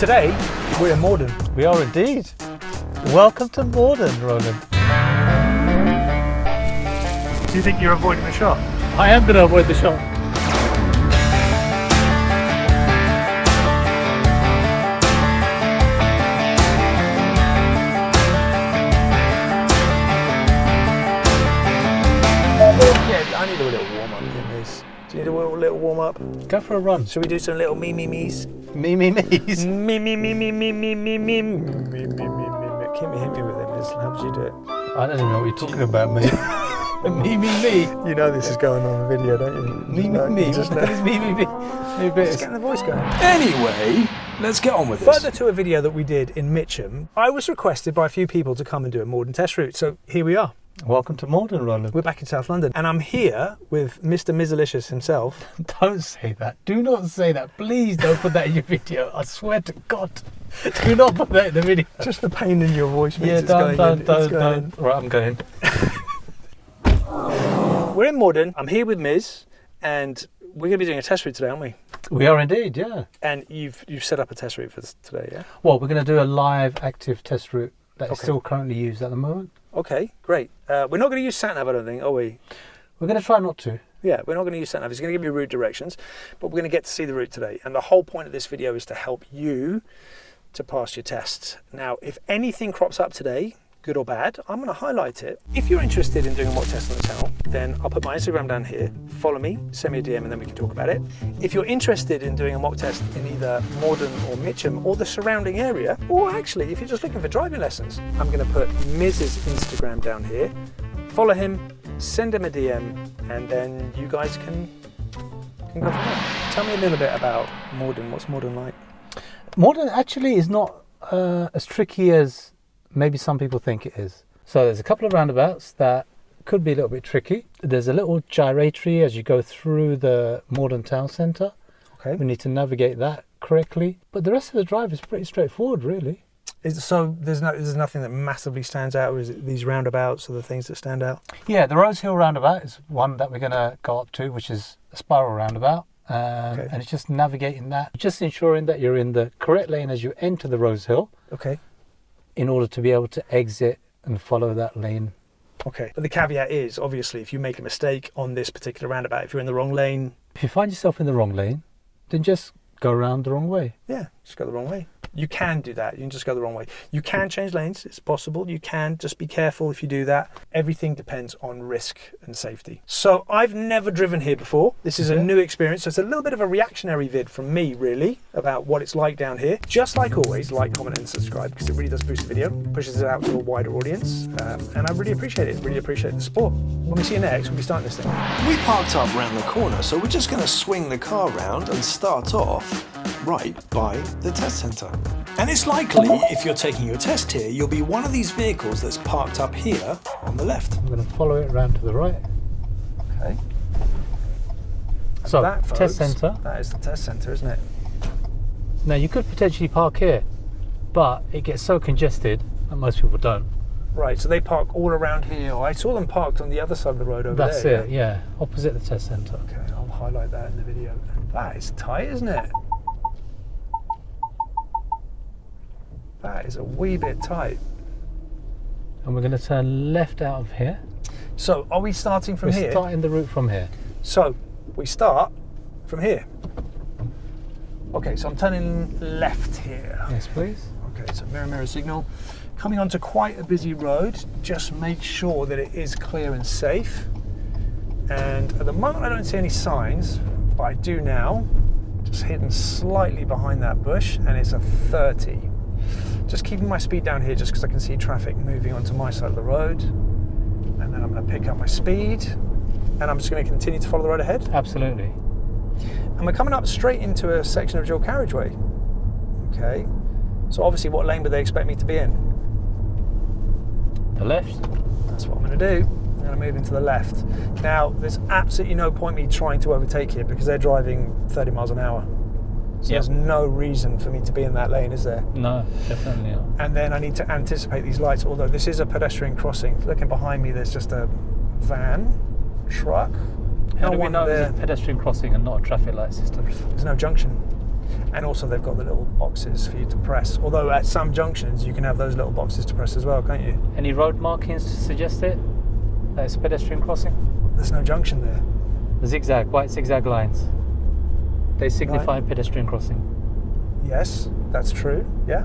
Today, we're in Morden. We are indeed. Welcome to Morden, Roland. Do you think you're avoiding the shot? I am going to avoid the shot. Yeah, I need a little warm up in this. Do you need a little warm up? Go for a run. Should we do some little me-me-me's? Me-me-me's? Me-me-me-me-me-me-me-me-me. Keep me hitting me with it, Miss. How would you do it? I don't even know what you're talking about, mate. Me. You know this is going on the video, don't you? Me. Just It's me. Let's get the voice going. Anyway, let's get on with this. Further to a video that we did in Mitcham, I was requested by a few people to come and do a Morden test route, so here we are. Welcome to Morden, Roland. We're back in South London, and I'm here with Mr. Mizzalicious himself. Don't say that. Do not say that. Please don't put that in your video. I swear to God. Do not put that in the video. Just the pain in your voice means Yeah, it's going in. don't. Right, I'm going. We're in Morden. I'm here with Miz, and we're going to be doing a test route today, aren't we? We are indeed, yeah. And you've set up a test route for this today, yeah? Well, we're going to do a live active test route that is Okay. still currently used at the moment. Okay, great. We're not going to use sat nav, I don't think, are we? We're going to try not to. Yeah, we're not going to use sat nav. It's going to give you route directions, but we're going to get to see the route today. And the whole point of this video is to help you to pass your tests. Now, if anything crops up today, good or bad, I'm going to highlight it. If you're interested in doing a mock test on the channel, then I'll put my Instagram down here. Follow me, send me a DM, and then we can talk about it. If you're interested in doing a mock test in either Morden or Mitcham or the surrounding area, or actually, if you're just looking for driving lessons, I'm going to put Miz's Instagram down here. Follow him, send him a DM, and then you guys can go from there. Tell me a little bit about Morden. What's Morden like? Morden actually is not as tricky as maybe some people think it is. So there's a couple of roundabouts that could be a little bit tricky. There's a little gyratory as you go through the Morden town centre. Okay. We need to navigate that correctly. But the rest of the drive is pretty straightforward, really. So there's nothing that massively stands out, or is it these roundabouts are the things that stand out? Yeah, the Rose Hill roundabout is one that we're going to go up to, which is a spiral roundabout. Okay. And it's just navigating that, just ensuring that you're in the correct lane as you enter the Rose Hill. Okay. In order to be able to exit and follow that lane. Okay. But the caveat is, obviously, if you make a mistake on this particular roundabout, if you're in the wrong lane... If you find yourself in the wrong lane, then just go around the wrong way. Yeah, just go the wrong way. You can do that. You can just go the wrong way. You can change lanes. It's possible. You can. Just be careful if you do that. Everything depends on risk and safety. So I've never driven here before. This is a new experience. So it's a little bit of a reactionary vid from me, really, about what it's like down here. Just like always, like, comment and subscribe, because it really does boost the video, pushes it out to a wider audience. And I really appreciate it. Really appreciate the support. When we see you next, we'll be starting this thing. We parked up round the corner, so we're just going to swing the car round and start off right by the test centre. And it's likely, if you're taking your test here, you'll be one of these vehicles that's parked up here on the left. I'm going to follow it around to the right. Okay. So, that, folks, test centre. That is the test centre, isn't it? Now, you could potentially park here, but it gets so congested that most people don't. Right, so they park all around here. I saw them parked on the other side of the road over That's there. it, yeah. Opposite the test centre. Okay, I'll highlight that in the video. That is tight, isn't it? That is a wee bit tight. And we're going to turn left out of here. So, are we starting from here? We're starting the route from here. So, we start from here. Okay, so I'm turning left here. Yes, please. Okay, so mirror signal. Coming onto quite a busy road. Just make sure that it is clear and safe. And at the moment I don't see any signs, but I do now. Just hidden slightly behind that bush, and it's a 30. Just keeping my speed down here just because I can see traffic moving onto my side of the road. And then I'm going to pick up my speed, and I'm just going to continue to follow the road ahead. Absolutely. And we're coming up straight into a section of dual carriageway. Okay, so obviously what lane would they expect me to be in? The left. That's what I'm going to do. I'm going to move into the left. Now, there's absolutely no point me trying to overtake here because they're driving 30 miles an hour. So there's no reason for me to be in that lane, is there? No, definitely not. And then I need to anticipate these lights, although this is a pedestrian crossing. Looking behind me, there's just a van, truck. How do we know it's a pedestrian crossing and not a traffic light system? There's no junction. And also they've got the little boxes for you to press. Although at some junctions you can have those little boxes to press as well, can't you? Any road markings to suggest it? That it's a pedestrian crossing? There's no junction there. The zigzag, white zigzag lines. They signify pedestrian crossing. Yes, that's true, yeah.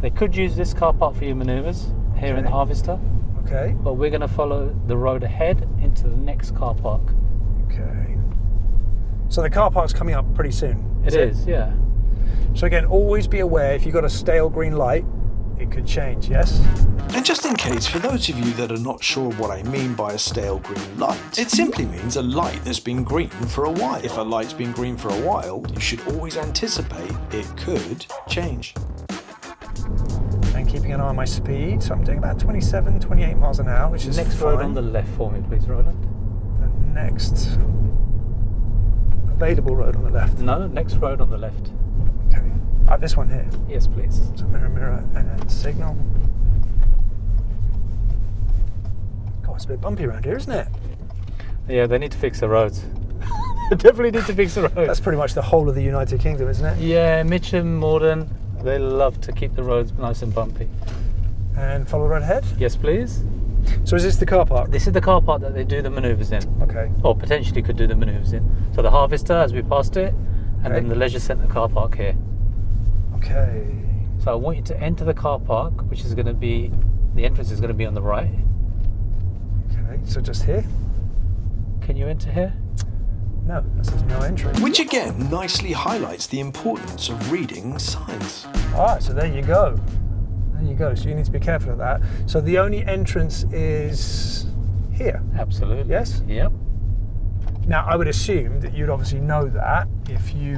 They could use this car park for your manoeuvres here in the harvester, Okay, but we're going to follow the road ahead into the next car park. okay. So the car park's coming up pretty soon. It is, yeah. So again, always be aware if you've got a stale green light, it could change, yes? And just in case, for those of you that are not sure what I mean by a stale green light, it simply means a light that's been green for a while. If a light's been green for a while, you should always anticipate it could change. And keeping an eye on my speed, so I'm doing about 27, 28 miles an hour, which is Next fine. road on the left for me, please, Roland. The next available road on the left. No, next road on the left. Okay. This one here. Yes, please. So mirror and signal. God, it's a bit bumpy around here, isn't it? Yeah, they need to fix the roads. They definitely need to fix the roads. That's pretty much the whole of the United Kingdom, isn't it? Yeah, Mitcham, Morden, they love to keep the roads nice and bumpy. And follow the road ahead. Yes, please. So is this the car park? This is the car park that they do the manoeuvres in, Okay. or potentially could do the manoeuvres in. So the harvester, as we passed it, and Okay. then the leisure centre car park here. Okay. So I want you to enter the car park, which is going to be, the entrance is going to be on the right. Okay. So just here? Can you enter here? No, that says no entry. Which again nicely highlights the importance of reading signs. Alright, so there you go. There you go. So you need to be careful of that. So the only entrance is here. Absolutely. Yes? Yep. Now I would assume that you'd obviously know that if you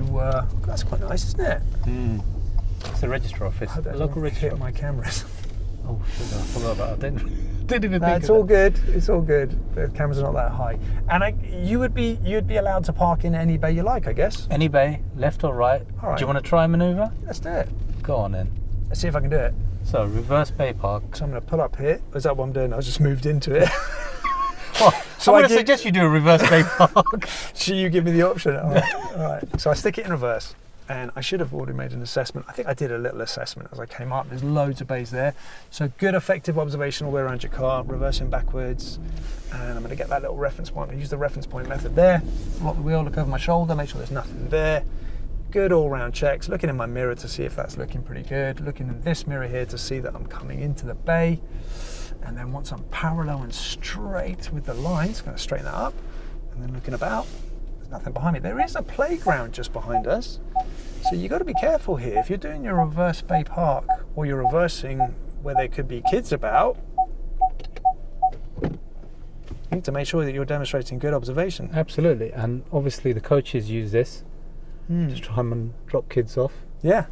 that's quite nice, isn't it? It's the register office. I hope that The local doesn't register hit my office. cameras. Oh, sugar, I forgot about that. Didn't even No, think it's of all that. good. It's all good. The cameras are not that high. And you'd be allowed to park in any bay you like, I guess. Any bay, left or right. All right. Do you want to try a manoeuvre? Let's do it. Go on then. Let's see if I can do it. So, reverse bay park. So I'm going to pull up here. Is that what I'm doing? I was just moved into it. Well, So I'm I going to give- suggest you do a reverse bay park. Should you give me the option? All right. All right. So I stick it in reverse. And I should have already made an assessment. I think I did a little assessment as I came up. There's loads of bays there. So good effective observation all the way around your car, reversing backwards. And I'm going to get that little reference point. I use the reference point method there. Lock the wheel, look over my shoulder, make sure there's nothing there. Good all round checks. Looking in my mirror to see if that's looking pretty good. Looking in this mirror here to see that I'm coming into the bay. And then once I'm parallel and straight with the lines, going to straighten that up. And then looking about, there's nothing behind me. There is a playground just behind us. So you've got to be careful here. If you're doing your reverse bay park or you're reversing where there could be kids about, you need to make sure that you're demonstrating good observation. Absolutely. And obviously the coaches use this to try and drop kids off. Yeah.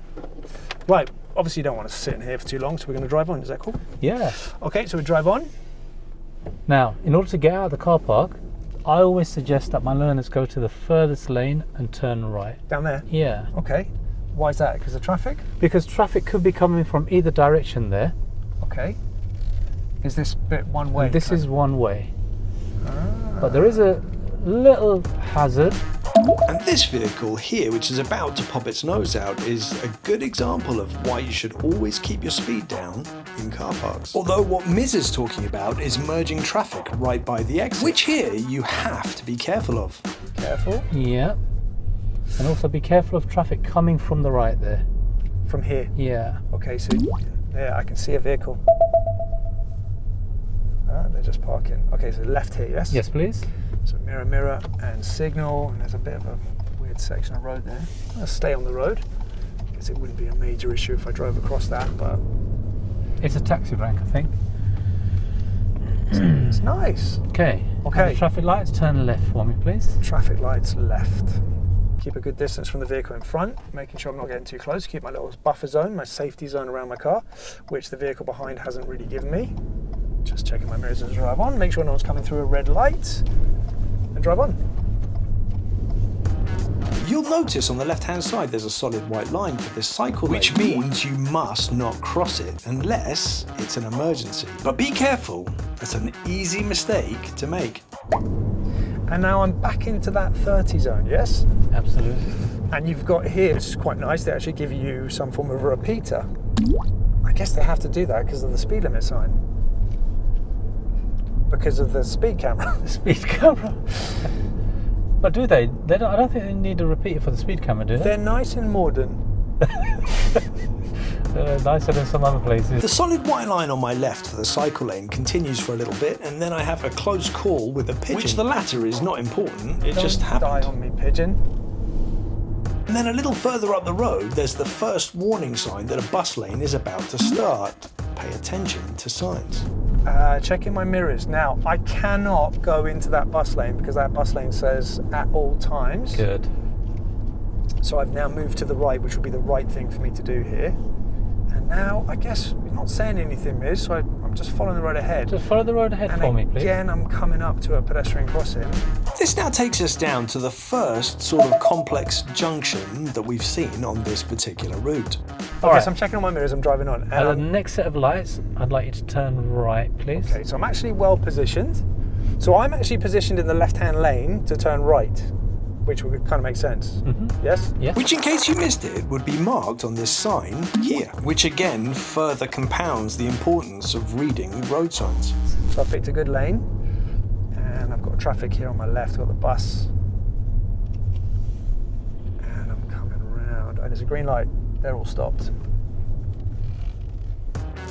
Right. Obviously you don't want to sit in here for too long, so we're going to drive on. Is that cool? Yeah. Okay, so we drive on. Now, in order to get out of the car park, I always suggest that my learners go to the furthest lane and turn right. Down there. Yeah. Okay. Why is that? Because of traffic? Because traffic could be coming from either direction there. Okay. Is this bit one way? This is one way. But there is a little hazard. And this vehicle here, which is about to pop its nose out, is a good example of why you should always keep your speed down in car parks. Although what Miz is talking about is merging traffic right by the exit, which here you have to be careful of. Careful. Yeah. And also be careful of traffic coming from the right there. From here. Yeah. Okay, so yeah, I can see a vehicle. They're just parking. Okay, so left here, yes? Yes, please. So mirror, mirror, and signal, and there's a bit of a weird section of road there. I'll stay on the road. Guess it wouldn't be a major issue if I drove across that, but It's a taxi rank, I think. it's nice. Okay. Okay. And the traffic lights, turn left for me, please. Traffic lights left. Keep a good distance from the vehicle in front, making sure I'm not getting too close. Keep my little buffer zone, my safety zone around my car, which the vehicle behind hasn't really given me. Just checking my mirrors as I drive on, make sure no one's coming through a red light, and drive on. You'll notice on the left-hand side there's a solid white line for this cycle lane, which means you must not cross it unless it's an emergency. But be careful, that's an easy mistake to make. And now I'm back into that 30 zone, yes? Absolutely. And you've got here, which is quite nice, they actually give you some form of a repeater. I guess they have to do that because of the speed limit sign. Because of the speed camera. The speed camera. But do they? I don't think they need a repeater for the speed camera, do they? They're nice in Morden. Nicer than some other places. The solid white line on my left for the cycle lane continues for a little bit, and then I have a close call with a pigeon. Which the latter is not important, it just happened. Die on me, pigeon. And then a little further up the road, there's the first warning sign that a bus lane is about to start. Pay attention to signs. Checking my mirrors. Now, I cannot go into that bus lane because that bus lane says at all times. Good. So I've now moved to the right, which would be the right thing for me to do here. And now, I guess you're not saying anything, Miz, so I'm just following the road ahead. Just follow the road ahead for me, please. Again, I'm coming up to a pedestrian crossing. This now takes us down to the first sort of complex junction that we've seen on this particular route. All right, so I'm checking on my mirrors, I'm driving on. At the next set of lights, I'd like you to turn right, please. Okay, so I'm actually well positioned. So I'm actually positioned in the left-hand lane to turn right, which would kind of make sense. Mm-hmm. Yes? Yes. Which, in case you missed it, would be marked on this sign here, which again further compounds the importance of reading road signs. So I've picked a good lane, and I've got traffic here on my left, I've got the bus, and I'm coming around, and there's a green light. They're all stopped.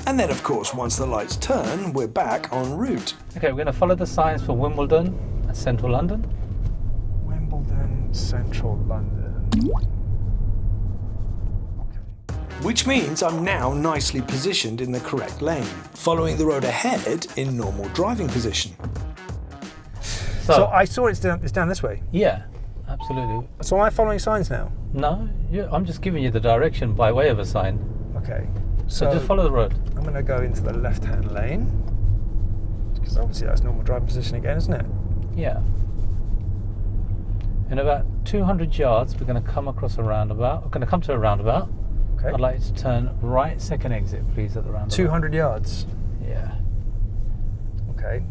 And then, of course, once the lights turn, we're back en route. Okay, we're going to follow the signs for Wimbledon and Central London. Wimbledon, Central London. Okay. Which means I'm now nicely positioned in the correct lane, following the road ahead in normal driving position. So I saw it's down this way. Yeah, absolutely. So am I following signs now? No, I'm just giving you the direction by way of a sign. Okay. So just follow the road. I'm going to go into the left-hand lane, because obviously that's normal driving position again, isn't it? Yeah. In about 200 yards, we're going to come across a roundabout. We're going to come to a roundabout. Okay. I'd like you to turn right, second exit, please, at the roundabout. 200 yards. Yeah. Okay.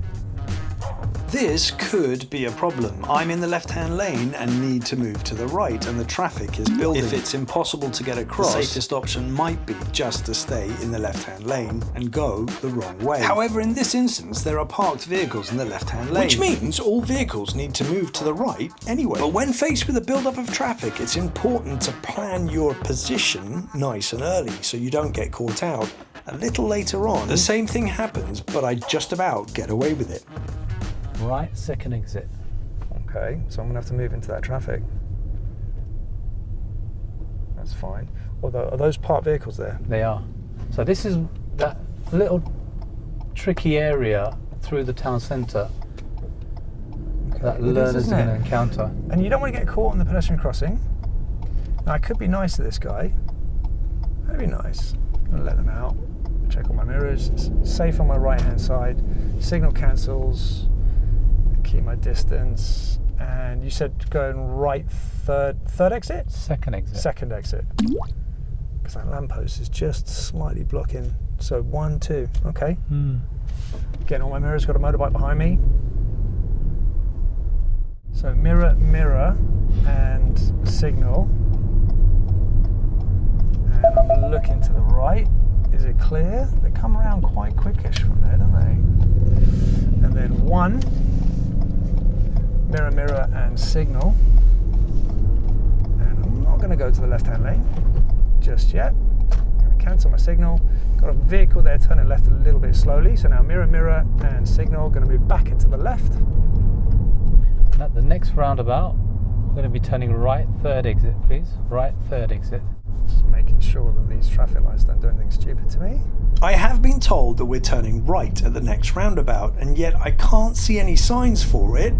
This could be a problem. I'm in the left-hand lane and need to move to the right, and the traffic is building. If it's impossible to get across, the safest option might be just to stay in the left-hand lane and go the wrong way. However, in this instance, there are parked vehicles in the left-hand lane, which means all vehicles need to move to the right anyway. But when faced with a build-up of traffic, it's important to plan your position nice and early so you don't get caught out a little later on. The same thing happens, but I just about get away with it. Right, second exit. Okay, so I'm going to have to move into that traffic. That's fine. Although, are those parked vehicles there? They are. So this is that little tricky area through the town centre that learners are going to encounter. And you don't want to get caught on the pedestrian crossing. Now, I could be nice to this guy. That'd be nice. I'm going to let them out. Check all my mirrors. It's safe on my right-hand side. Signal cancels. Keep my distance. And you said going right, third exit? Second exit. Second exit. Because that lamppost is just slightly blocking. So 1, 2. Okay. Getting all my mirrors. Got a motorbike behind me. So mirror, mirror, and signal. And I'm looking to the right. Is it clear? They come around quite quickish from there, don't they? And then 1. Mirror, mirror, and signal. And I'm not going to go to the left-hand lane just yet. I'm going to cancel my signal. Got a vehicle there turning left a little bit slowly. So now mirror, mirror, and signal. Going to move back into the left. And at the next roundabout, we're going to be turning right, third exit, please. Right, third exit. Just making sure that these traffic lights don't do anything stupid to me. I have been told that we're turning right at the next roundabout, and yet I can't see any signs for it,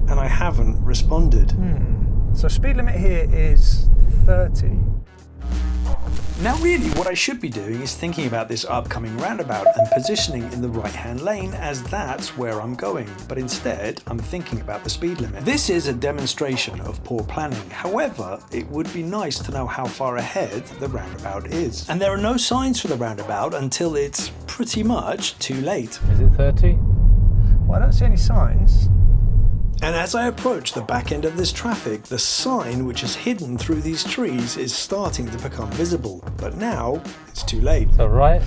and I haven't responded. So speed limit here is 30. Now really what I should be doing is thinking about this upcoming roundabout and positioning in the right-hand lane, as that's where I'm going, but instead I'm thinking about the speed limit. This is a demonstration of poor planning. However, it would be nice to know how far ahead the roundabout is. And there are no signs for the roundabout until it's pretty much too late. Is it 30? Well, I don't see any signs. And as I approach the back end of this traffic, the sign which is hidden through these trees is starting to become visible. But now, it's too late. So right.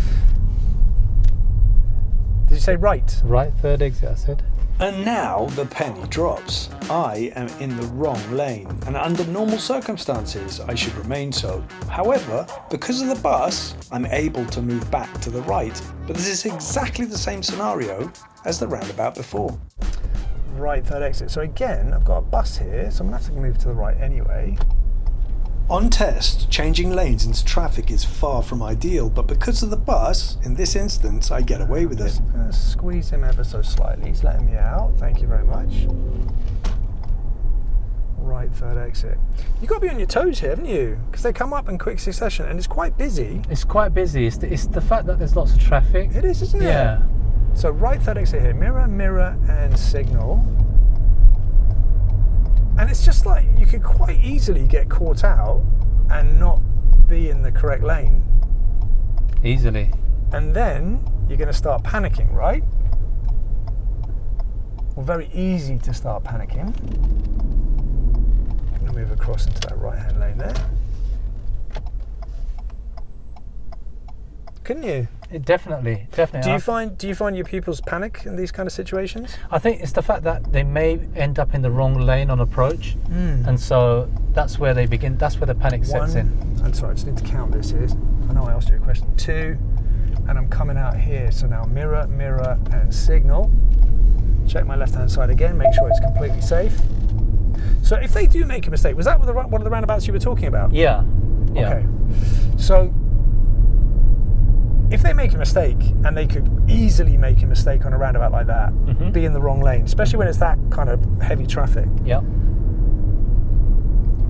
Did you say right? Right, third exit, I said. And now the penny drops. I am in the wrong lane, and under normal circumstances, I should remain so. However, because of the bus, I'm able to move back to the right. But this is exactly the same scenario as the roundabout before. Right, third exit. So again, I've got a bus here, so I'm gonna have to move to the right anyway. On test, changing lanes into traffic is far from ideal, but because of the bus, in this instance, I get away with it. I'm gonna squeeze him ever so slightly. He's letting me out. Thank you very much. Right, third exit. You've got to be on your toes here, haven't you? Because they come up in quick succession, and it's quite busy. It's quite busy. It's the fact that there's lots of traffic. It is, isn't it? Yeah. So right third exit here, mirror, mirror, and signal. And it's just like you could quite easily get caught out and not be in the correct lane. Easily. And then you're going to start panicking, right? Well, very easy to start panicking. I'm going to move across into that right-hand lane there. Couldn't you? Definitely. Do you find your pupils panic in these kind of situations? I think it's the fact that they may end up in the wrong lane on approach, and so that's where they begin. That's where the panic sets in. I'm sorry, I just need to count this here. I know I asked you a question. 2, and I'm coming out here. So now mirror, mirror, and signal. Check my left-hand side again. Make sure it's completely safe. So if they do make a mistake, was that one of the roundabouts you were talking about? Yeah. Okay. So if they make a mistake, and they could easily make a mistake on a roundabout like that, be in the wrong lane, especially when it's that kind of heavy traffic. Yeah.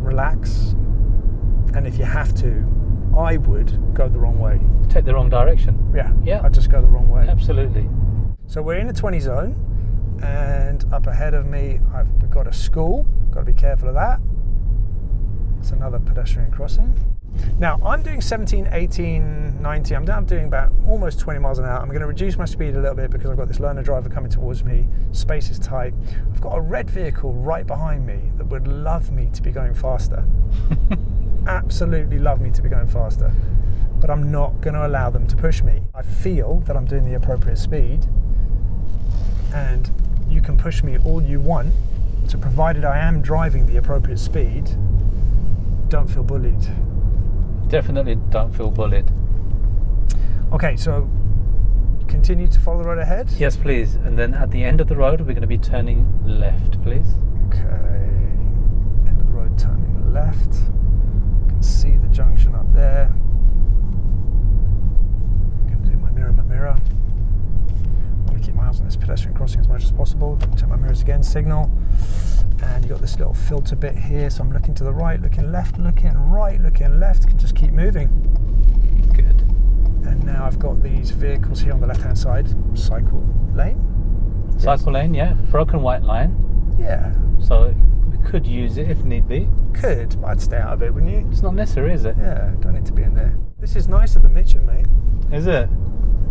Relax, and if you have to, I would go the wrong way. Take the wrong direction. Yeah. I'd just go the wrong way. Absolutely. So we're in a 20 zone, and up ahead of me, we've got a school. Got to be careful of that. It's another pedestrian crossing. Now, I'm doing 17, 18, 19. I'm doing about almost 20 miles an hour. I'm going to reduce my speed a little bit because I've got this learner driver coming towards me. Space is tight. I've got a red vehicle right behind me that would love me to be going faster. Absolutely love me to be going faster. But I'm not going to allow them to push me. I feel that I'm doing the appropriate speed, and you can push me all you want. So provided I am driving the appropriate speed, don't feel bullied. Definitely don't feel bullied. Okay, so continue to follow the road ahead? Yes, please. And then at the end of the road, we're going to be turning left, please. Okay, end of the road, turning left. You can see the junction up there. I'm going to do my mirror. I'm going to keep my eyes on this pedestrian crossing as much as possible. Check my mirrors again, signal. And you've got this little filter bit here, so I'm looking to the right, looking left, looking right, looking left. Can just keep moving. Good. And now I've got these vehicles here on the left-hand side. Cycle lane. Cycle lane, yeah. Broken white line. Yeah. So we could use it if need be. Could, but I'd stay out of it, wouldn't you? It's not necessary, is it? Yeah, don't need to be in there. This is nicer than Mitcham, mate. Is it?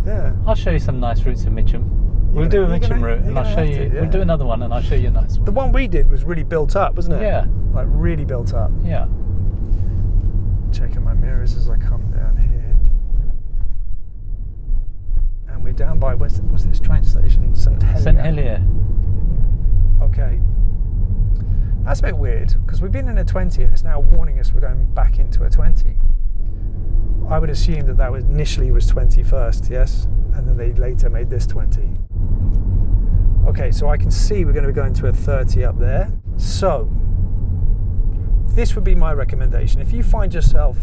Yeah. I'll show you some nice routes in Mitcham. We'll do a Mitcham route, and I'll show you. Yeah. We'll do another one, and I'll show you a nice one. The one we did was really built up, wasn't it? Yeah. Like really built up. Yeah. Checking my mirrors as I come down here. And we're down by, what's this train station? St Helier. Okay. That's a bit weird, because we've been in a 20 and it's now warning us we're going back into a 20. I would assume that was initially was 20 first, yes? And then they later made this 20. Okay, so I can see we're going to be going to a 30 up there. So, this would be my recommendation. If you find yourself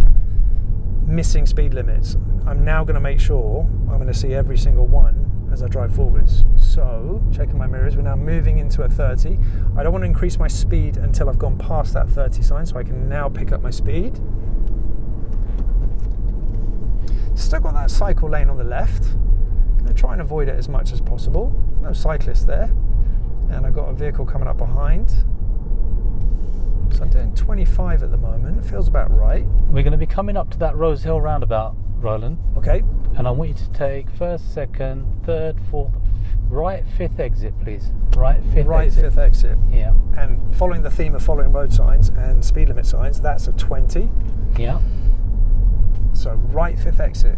missing speed limits, I'm now going to make sure I'm going to see every single one as I drive forwards. So, checking my mirrors, we're now moving into a 30. I don't want to increase my speed until I've gone past that 30 sign, so I can now pick up my speed. Still got that cycle lane on the left. I'm going to try and avoid it as much as possible. No cyclists there. And I've got a vehicle coming up behind. So I'm doing 25 at the moment. It feels about right. We're going to be coming up to that Rose Hill roundabout, Roland. Okay. And I want you to take first, second, third, fourth, right fifth exit, please. Right fifth Right exit. fifth exit. Yeah. And following the theme of following road signs and speed limit signs, that's a 20. Yeah. So right fifth exit.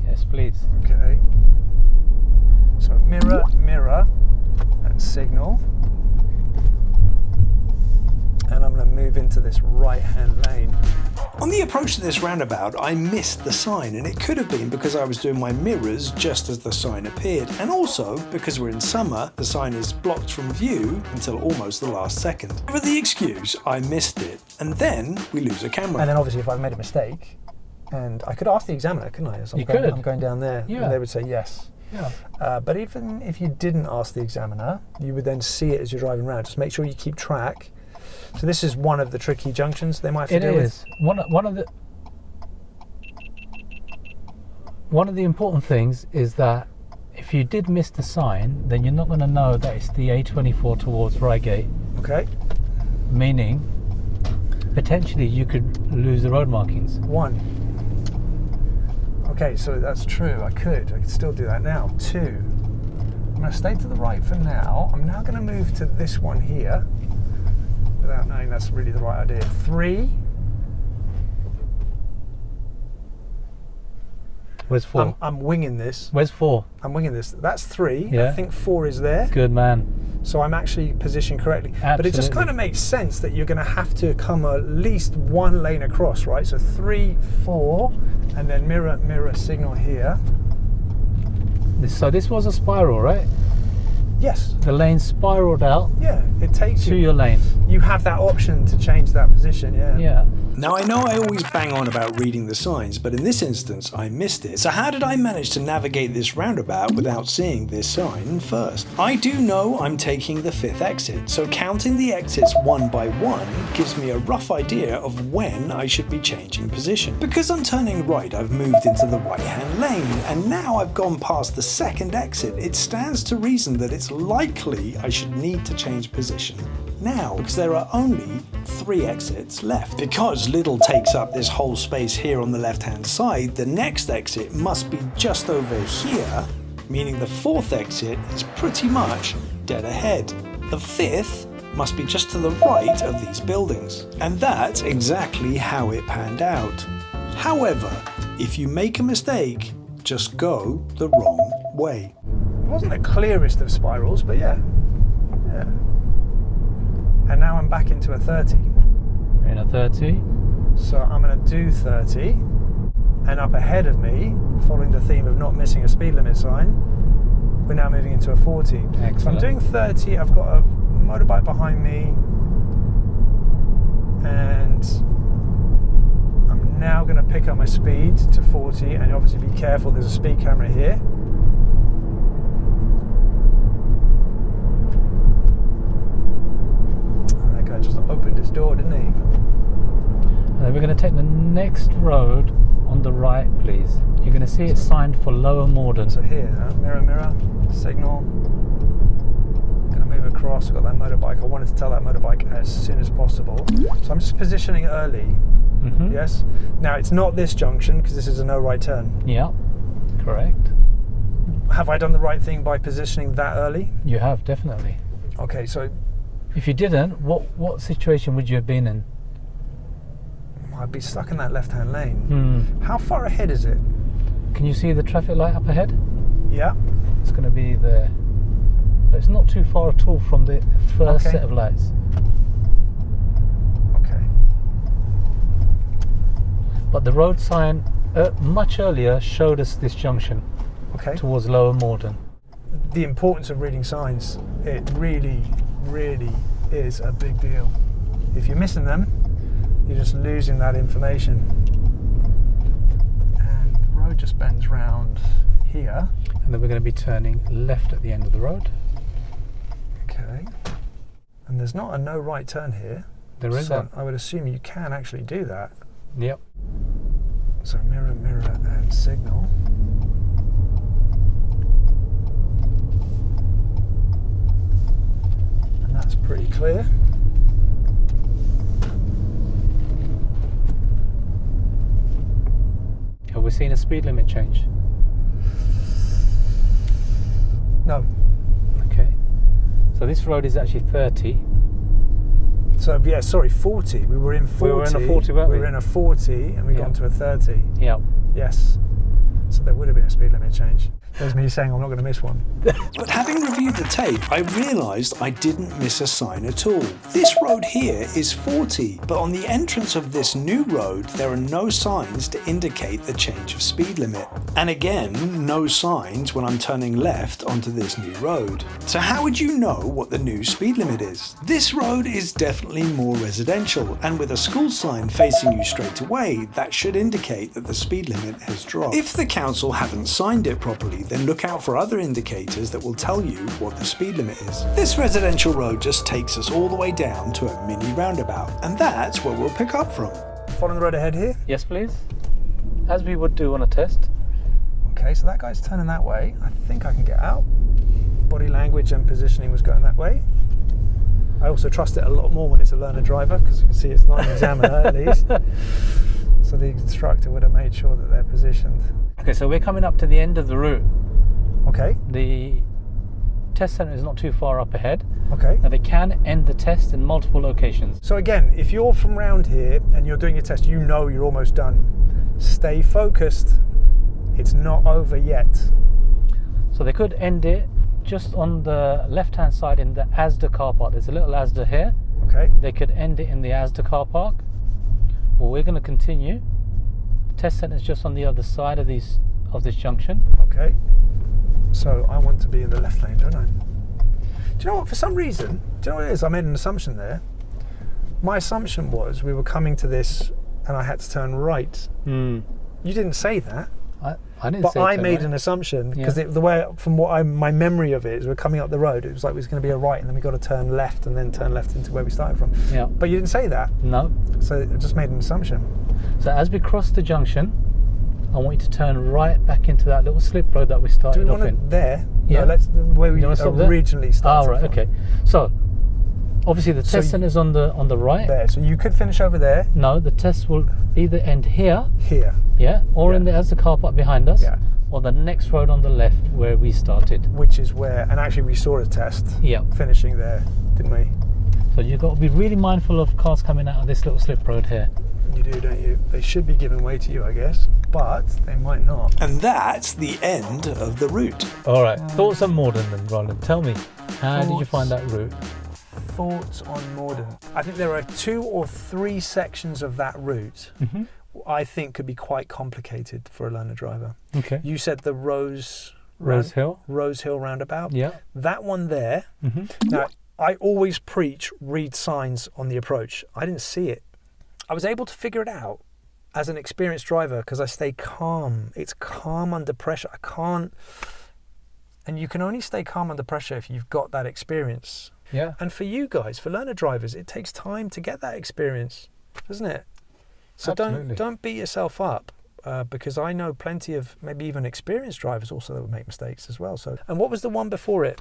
Yes, please. Okay. So mirror, mirror, and signal. And I'm going to move into this right-hand lane. On the approach to this roundabout, I missed the sign, and it could have been because I was doing my mirrors just as the sign appeared, and also because we're in summer, the sign is blocked from view until almost the last second. With the excuse, I missed it, and then we lose a camera. And then obviously if I've made a mistake, and I could ask the examiner, couldn't I? So You could. I'm going down there, Yeah. and they would say yes. Yeah. But even if you didn't ask the examiner, you would then see it as you're driving around. Just make sure you keep track. So this is one of the tricky junctions they might have to deal with. It is. One of the important things is that if you did miss the sign, then you're not going to know that it's the A24 towards Reigate, Okay. meaning potentially you could lose the road markings. 1. Okay, so that's true. I could still do that now. 2. I'm going to stay to the right for now. I'm now going to move to this one here without knowing that's really the right idea. 3. Where's 4? I'm winging this. Where's 4? I'm winging this. That's 3. Yeah. I think 4 is there. Good man. So I'm actually positioned correctly. But it just Absolutely. kind of makes sense that you're going to have to come at least one lane across, right? So 3, 4, and then mirror, mirror, signal here. So this was a spiral, right? Yes. The lane spiraled out Yeah. It takes to you. your lane. You have that option to change that position. Yeah. Yeah. Now I know I always bang on about reading the signs, but in this instance I missed it. So how did I manage to navigate this roundabout without seeing this sign first? I do know I'm taking the 5th exit, so counting the exits one by one gives me a rough idea of when I should be changing position. Because I'm turning right, I've moved into the right-hand lane, and now I've gone past the 2nd exit. It stands to reason that it's likely I should need to change position now, because there are only 3 exits left. Because Little takes up this whole space here on the left-hand side, the next exit must be just over here, meaning the 4th exit is pretty much dead ahead. The 5th must be just to the right of these buildings. And that's exactly how it panned out. However, if you make a mistake, just go the wrong way. It wasn't the clearest of spirals, but yeah. Yeah. And now I'm back into a 30. In a 30. So I'm going to do 30, and up ahead of me, following the theme of not missing a speed limit sign, we're now moving into a 40. Excellent. So I'm doing 30, I've got a motorbike behind me, and I'm now going to pick up my speed to 40, and obviously be careful, there's a speed camera here. That guy just opened his door, didn't he? And then we're going to take the next road on the right, please. You're going to see it's signed for Lower Morden. So here, mirror, mirror, signal. Going to move across. I've got that motorbike. I wanted to tell that motorbike as soon as possible. So I'm just positioning early. Mm-hmm. Yes. Now it's not this junction because this is a no right turn. Yeah, correct. Have I done the right thing by positioning that early? You have, definitely. Okay, so If you didn't, what situation would you have been in? I'd be stuck in that left-hand lane. How far ahead is it? Can you see the traffic light up ahead? Yeah. It's going to be there. So it's not too far at all from the first Okay. set of lights. Okay. But the road sign much earlier showed us this junction Okay. towards Lower Morden. The importance of reading signs, it really, really is a big deal. If you're missing them, you're just losing that information. And the road just bends round here. And then we're going to be turning left at the end of the road. Okay. And there's not a no right turn here. There So isn't. I would assume you can actually do that. Yep. So mirror, mirror, and signal. And that's pretty clear. Have we seen a speed limit change? No. Okay. So this road is actually 30. So yeah, sorry, 40. We were in 40. We were in a 40, weren't we? We were in a 40 and we got onto a 30. Yeah. Yes. So there would have been a speed limit change. There's me saying I'm not going to miss one. But having reviewed the tape, I realised I didn't miss a sign at all. This road here is 40, but on the entrance of this new road, there are no signs to indicate the change of speed limit. And again, no signs when I'm turning left onto this new road. So how would you know what the new speed limit is? This road is definitely more residential, and with a school sign facing you straight away, that should indicate that the speed limit has dropped. If the council haven't signed it properly, then look out for other indicators that will tell you what the speed limit is. This residential road just takes us all the way down to a mini roundabout, and that's where we'll pick up from. Following the road ahead here. Yes, please. As we would do on a test. Okay, so that guy's turning that way. I think I can get out. Body language and positioning was going that way. I also trust it a lot more when it's a learner driver, because you can see it's not an examiner at least. So the instructor would have made sure that they're positioned. Okay, so we're coming up to the end of the route. Okay. The test centre is not too far up ahead. Okay. Now they can end the test in multiple locations. So again, if you're from round here and you're doing your test, you know you're almost done. Stay focused. It's not over yet. So they could end it just on the left-hand side in the Asda car park. There's a little Asda here. Okay. They could end it in the Asda car park. Well, we're going to continue. The test centre is just on the other side of this junction. Okay. So I want to be in the left lane, don't I? Do you know what? For some reason, do you know what it is? I made an assumption there. My assumption was we were coming to this and I had to turn right. You didn't say that. I didn't but say I turn made right. an assumption because Yeah. the way, from what my memory of it is, we're coming up the road. It was like it was going to be a right, and then we got to turn left, and then turn left into where we started from. Yeah. But you didn't say that, No. so I just made an assumption. So as we cross the junction, I want you to turn right back into that little slip road that we Do started we off want in. it there? Yeah. No, let's where we You wanna stop there? originally started. Oh, right. from. Okay. So obviously the So test centre is on the right. There. So you could finish over there, No, the test will either end here, here. yeah, or in Yeah. the Asda car park behind us, Yeah. or the next road on the left where we started. Which is where, and actually we saw a test Yeah. finishing there, didn't we? So you've got to be really mindful of cars coming out of this little slip road here. You do, don't you? They should be giving way to you, I guess, but they might not. And that's the end of the route. All right. Thoughts on Morden then, Roland? Tell me, how did you Thoughts? find that route? Thoughts on Morden? I think there are 2 or 3 sections of that route I think could be quite complicated for a learner driver. Okay. You said the Rose Hill. roundabout. Yeah. That one there. Now, I always preach read signs on the approach. I didn't see it. I was able to figure it out as an experienced driver because I stay calm. It's calm under pressure. I can't, and you can only stay calm under pressure if you've got that experience. Yeah. And for you guys, for learner drivers, it takes time to get that experience, doesn't it? So Absolutely. don't beat yourself up because I know plenty of maybe even experienced drivers also that would make mistakes as well. So, and what was the one before it?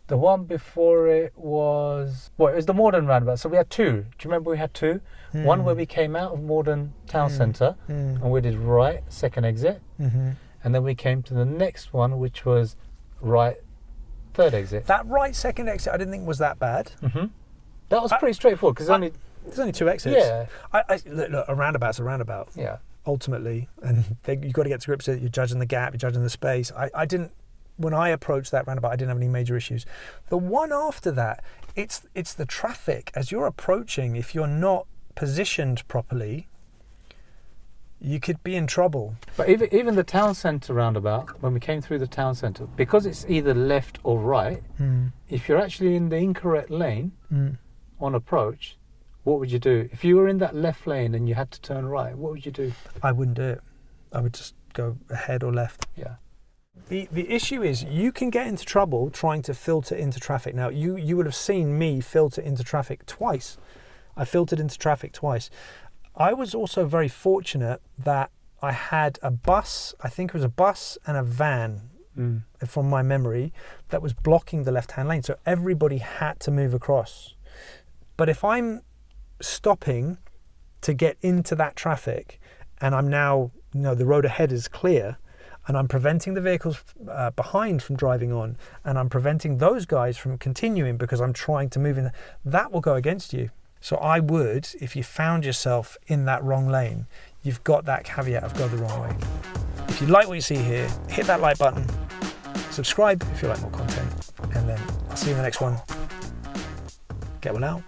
The one before it was, well, it was the Morden roundabout. So we had 2. Do you remember we had 2? One where we came out of Morden town centre and we did right, second exit. And then we came to the next one, which was right, third exit. That right second exit I didn't think was that bad. That was pretty straightforward because There's only 2 exits. Yeah. Look, a roundabout's a roundabout. Yeah. Ultimately, and you've got to get to grips with it. You're judging the gap, you're judging the space. I didn't, when I approached that roundabout, I didn't have any major issues. The one after that, it's the traffic. As you're approaching, if you're not positioned properly, you could be in trouble. But even the town centre roundabout, when we came through the town centre, because it's either left or right, if you're actually in the incorrect lane on approach, what would you do? If you were in that left lane and you had to turn right, what would you do? I wouldn't do it. I would just go ahead or left. Yeah. The issue is you can get into trouble trying to filter into traffic. Now, you would have seen me filter into traffic twice. I filtered into traffic twice. I was also very fortunate that I had a bus, I think it was a bus and a van, from my memory, that was blocking the left-hand lane. So everybody had to move across. But if I'm stopping to get into that traffic and I'm now, the road ahead is clear, and I'm preventing the vehicles behind from driving on, and I'm preventing those guys from continuing because I'm trying to move in, that will go against you. So I would, if you found yourself in that wrong lane, you've got that caveat of go the wrong way. If you like what you see here, hit that like button, subscribe if you like more content, and then I'll see you in the next one. Get one out.